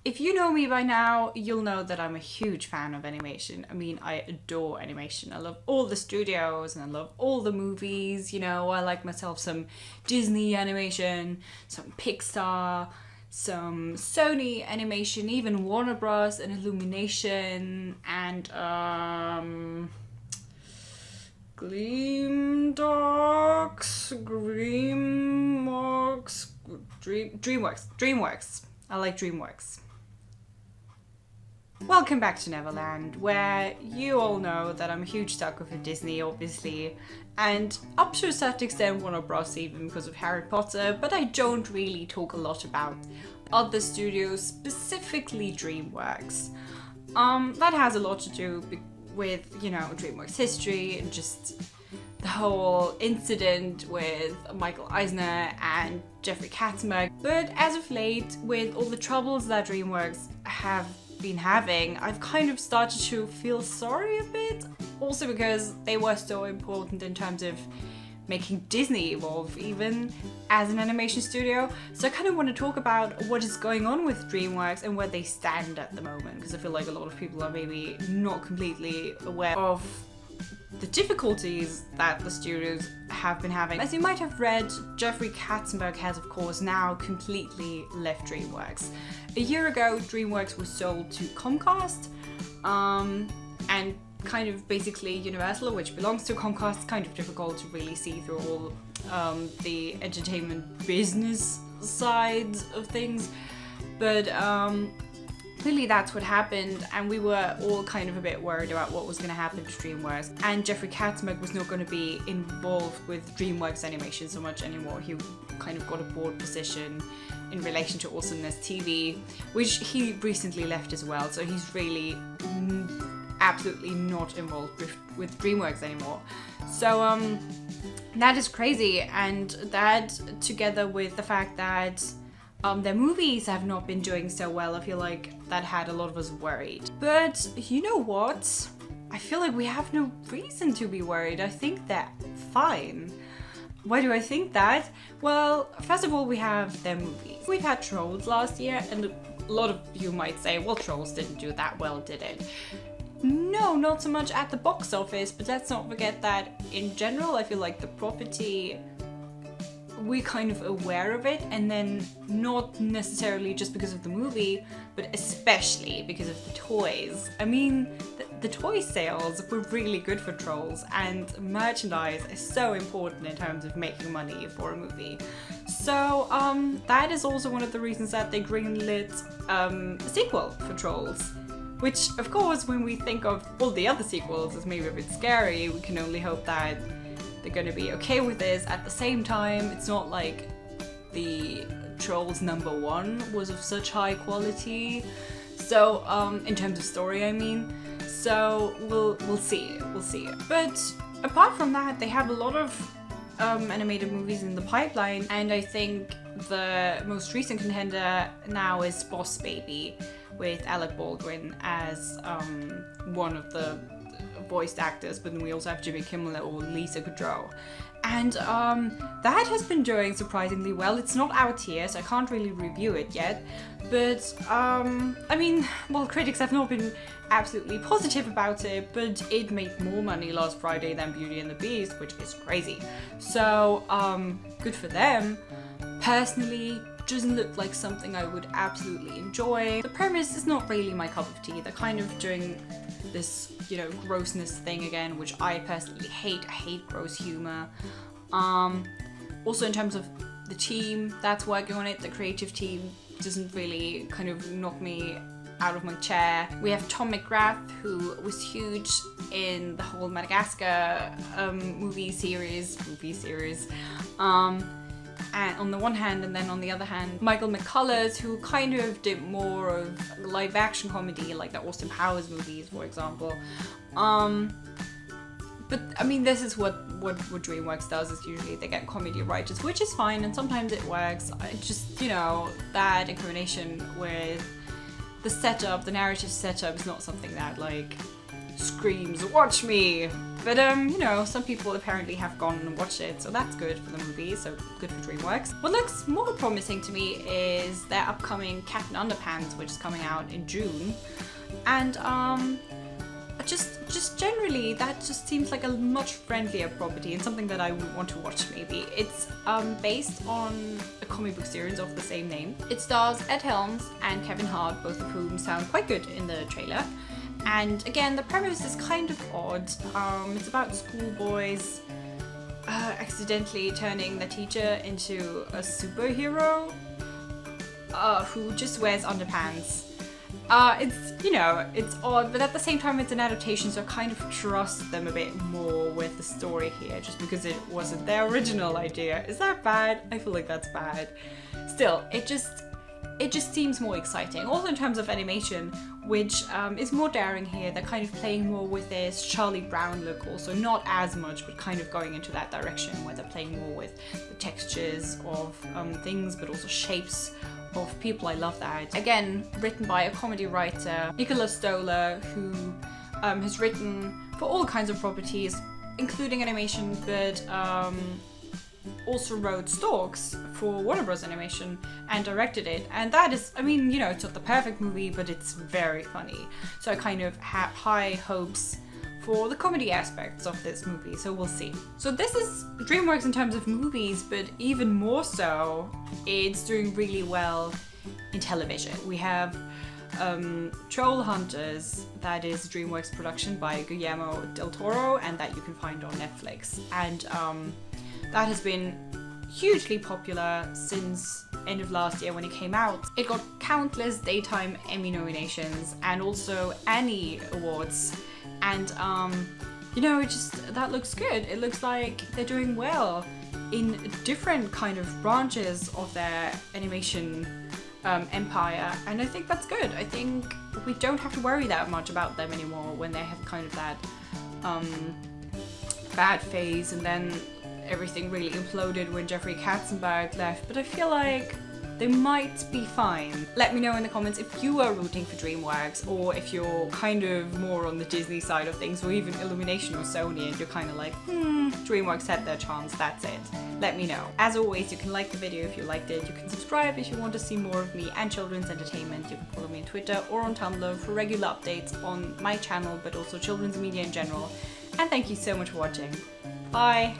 If you know me by now, you'll know that I'm a huge fan of animation. I mean, I adore animation. I love all the studios and I love all the movies. You know, I like myself some Disney animation, some Pixar, some Sony animation, even Warner Bros. And Illumination, and Dreamworks. I like Dreamworks. Welcome back to Neverland, where you all know that I'm a huge sucker for Disney, obviously, and up to a certain extent Warner Bros. Even because of Harry Potter, but I don't really talk a lot about other studios, specifically Dreamworks. That has a lot to do with, you know, Dreamworks history and just the whole incident with Michael Eisner and Jeffrey Katzenberg. But as of late, with all the troubles that Dreamworks have been having, I've kind of started to feel sorry a bit. Also because they were so important in terms of making Disney evolve even as an animation studio. So I kind of want to talk about what is going on with Dreamworks and where they stand at the moment, because I feel like a lot of people are maybe not completely aware of the difficulties that the studios have been having. As you might have read, Jeffrey Katzenberg has of course now completely left Dreamworks. A year ago, Dreamworks was sold to Comcast, and kind of basically Universal, which belongs to Comcast. It's kind of difficult to really see through all the entertainment business sides of things, but clearly that's what happened, and we were all kind of a bit worried about what was going to happen to Dreamworks. And Jeffrey Katzenberg was not going to be involved with Dreamworks animation so much anymore. He kind of got a board position in relation to Awesomeness TV, which he recently left as well. So he's really absolutely not involved with Dreamworks anymore. So that is crazy, and that together with the fact that their movies have not been doing so well, I feel like that had a lot of us worried. But you know what? I feel like we have no reason to be worried. I think they're fine. Why do I think that? Well, first of all, we have their movies. We've had Trolls last year, and a lot of you might say, well, Trolls didn't do that well, did it? No, not so much at the box office, but let's not forget that in general, I feel like the property, we're kind of aware of it, and then not necessarily just because of the movie, but especially because of the toys. I mean, the toy sales were really good for Trolls, and merchandise is so important in terms of making money for a movie. So that is also one of the reasons that they greenlit a sequel for Trolls. Which, of course, when we think of all the other sequels as maybe a bit scary, we can only hope that they're going to be okay with this. At the same time, it's not like the Trolls #1 was of such high quality. So, in terms of story, I mean. So, we'll see. But apart from that, they have a lot of animated movies in the pipeline, and I think the most recent contender now is Boss Baby, with Alec Baldwin as one of the voiced actors, but then we also have Jimmy Kimmel or Lisa Kudrow. And that has been doing surprisingly well. It's not out here, so I can't really review it yet. But, I mean, well, critics have not been absolutely positive about it, but it made more money last Friday than Beauty and the Beast, which is crazy. So, good for them. Personally, doesn't look like something I would absolutely enjoy. The premise is not really my cup of tea. They're kind of doing this, you know, grossness thing again, which I personally hate. I hate gross humor. Also in terms of the team that's working on it, the creative team doesn't really kind of knock me out of my chair. We have Tom McGrath, who was huge in the whole Madagascar movie series. And on the one hand, and then on the other hand, Michael McCullers, who kind of did more of live action comedy, like the Austin Powers movies, for example. But I mean, this is what Dreamworks does, is usually they get comedy writers, which is fine, and sometimes it works. I just, you know, that in combination with the setup, the narrative setup is not something that like screams, watch me, But you know, some people apparently have gone and watched it, so that's good for the movie, so good for Dreamworks. What looks more promising to me is their upcoming Cat in Underpants, which is coming out in June. And just generally, that just seems like a much friendlier property and something that I would want to watch maybe. It's based on a comic book series of the same name. It stars Ed Helms and Kevin Hart, both of whom sound quite good in the trailer. And again, the premise is kind of odd. It's about schoolboys accidentally turning the teacher into a superhero who just wears underpants. It's, you know, it's odd, but at the same time it's an adaptation, so I kind of trust them a bit more with the story here, just because it wasn't their original idea. Is that bad? I feel like that's bad. Still, it just seems more exciting. Also in terms of animation, which is more daring here. They're kind of playing more with this Charlie Brown look also. Not as much, but kind of going into that direction where they're playing more with the textures of things, but also shapes of people. I love that. Again, written by a comedy writer, Nicholas Stoller, who has written for all kinds of properties, including animation, but also wrote Storks for Warner Bros. Animation and directed it. And that is, I mean, you know, it's not the perfect movie, but it's very funny. So I kind of have high hopes for the comedy aspects of this movie, so we'll see. So this is Dreamworks in terms of movies, but even more so, it's doing really well in television. We have Troll Hunters, that is Dreamworks production by Guillermo del Toro, and that you can find on Netflix. And that has been hugely popular since end of last year when it came out. It got countless daytime Emmy nominations and also Annie Awards. And you know, that looks good. It looks like they're doing well in different kind of branches of their animation empire, and I think that's good. I think we don't have to worry that much about them anymore when they have kind of that bad phase, and then everything really imploded when Jeffrey Katzenberg left, but I feel like they might be fine. Let me know in the comments if you are rooting for Dreamworks, or if you're kind of more on the Disney side of things, or even Illumination or Sony, and you're kind of like, Dreamworks had their chance, that's it. Let me know. As always, you can like the video if you liked it, you can subscribe if you want to see more of me and children's entertainment, you can follow me on Twitter or on Tumblr for regular updates on my channel, but also children's media in general. And thank you so much for watching. Bye!